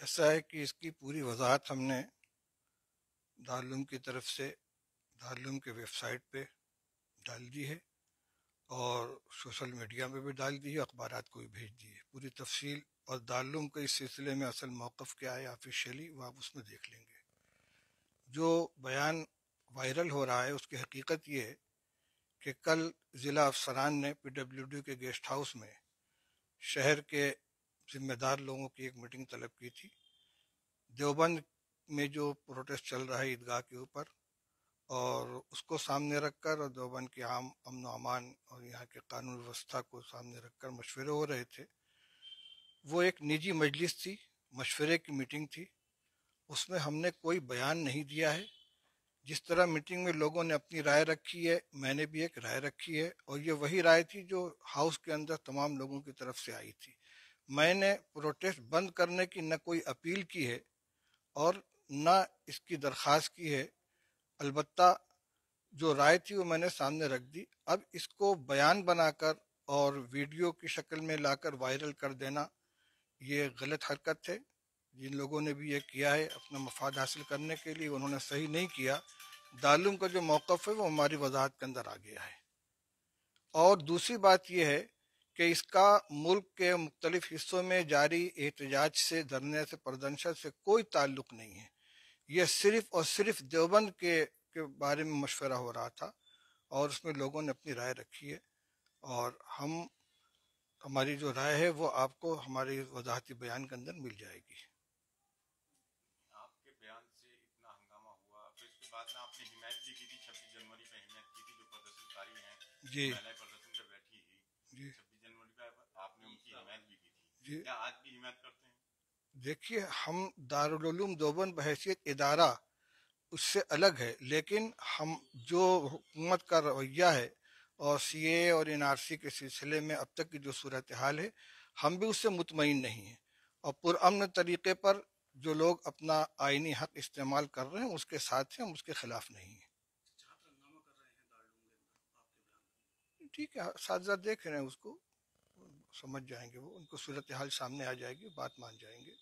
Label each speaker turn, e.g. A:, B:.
A: ایسا ہے کہ اس کی پوری وضاحت ہم نے دارالعلوم کی طرف سے دارالعلوم کے ویب سائٹ پہ ڈال دی ہے اور سوشل میڈیا میں بھی ڈال دی ہے، اخبارات کو بھی بھیج دی ہے پوری تفصیل، اور دارالعلوم کا اس سلسلے میں اصل موقف کیا ہے آفیشیلی وہ آپ اس میں دیکھ لیں گے۔ جو بیان وائرل ہو رہا ہے اس کی حقیقت یہ ہے کہ کل ضلع افسران نے پی ڈبلیو ڈی کے گیسٹ ہاؤس میں شہر کے ذمہ دار لوگوں کی ایک میٹنگ طلب کی تھی۔ دیوبند میں جو پروٹیسٹ چل رہا ہے عیدگاہ کے اوپر، اور اس کو سامنے رکھ کر اور دیوبند کے عام امن و امان اور یہاں کے قانون ویوستھا کو سامنے رکھ کر مشورے ہو رہے تھے۔ وہ ایک نجی مجلس تھی، مشورے کی میٹنگ تھی، اس میں ہم نے کوئی بیان نہیں دیا ہے۔ جس طرح میٹنگ میں لوگوں نے اپنی رائے رکھی ہے، میں نے بھی ایک رائے رکھی ہے، اور یہ وہی رائے تھی جو ہاؤس کے اندر تمام لوگوں کی طرف سے آئی تھی۔ میں نے پروٹیسٹ بند کرنے کی نہ کوئی اپیل کی ہے اور نہ اس کی درخواست کی ہے، البتہ جو رائے تھی وہ میں نے سامنے رکھ دی۔ اب اس کو بیان بنا کر اور ویڈیو کی شکل میں لا کر وائرل کر دینا یہ غلط حرکت ہے۔ جن لوگوں نے بھی یہ کیا ہے اپنا مفاد حاصل کرنے کے لیے، انہوں نے صحیح نہیں کیا۔ دارالعلوم کا جو موقف ہے وہ ہماری وضاحت کے اندر آ گیا ہے۔ اور دوسری بات یہ ہے کہ اس کا ملک کے مختلف حصوں میں جاری احتجاج سے، دھرنے سے، پردنشن سے کوئی تعلق نہیں ہے۔ یہ صرف اور صرف دیوبند کے بارے میں مشورہ ہو رہا تھا، اور اس میں لوگوں نے اپنی رائے رکھی ہے، اور ہماری جو رائے ہے وہ آپ کو ہماری وضاحتی بیان کے اندر مل جائے گی۔
B: آپ کے بیان سے اتنا ہنگامہ ہوا، پھر اس کے بعد میں آپ نے حمایت بھی کی تھی، 26 جنوری پہ حمایت کی تھی، جو پردرشنکاری ہیں
A: جی
B: مہیلائیں پردرشن پہ بیٹھی تھی،
A: جی
B: 26 جنوری پہ آپ نے ان کی حمایت بھی کی تھی،
A: جی
B: کیا آج بھی حمایت کرتے ہیں؟
A: دیکھیے، ہم دارالعلوم دیوبند بحیثیت ادارہ اس سے الگ ہے، لیکن ہم جو حکومت کا رویہ ہے اور سی اے اور این آر سی کے سلسلے میں اب تک کی جو صورتحال ہے، ہم بھی اس سے مطمئن نہیں ہیں، اور پرامن طریقے پر جو لوگ اپنا آئینی حق استعمال کر رہے ہیں اس کے ساتھ ہیں، ہم اس کے خلاف نہیں ہیں۔ ٹھیک ہے، اساتذہ دیکھ رہے ہیں، اس کو سمجھ جائیں گے، وہ ان کو صورتحال سامنے آ جائے گی، بات مان جائیں گے۔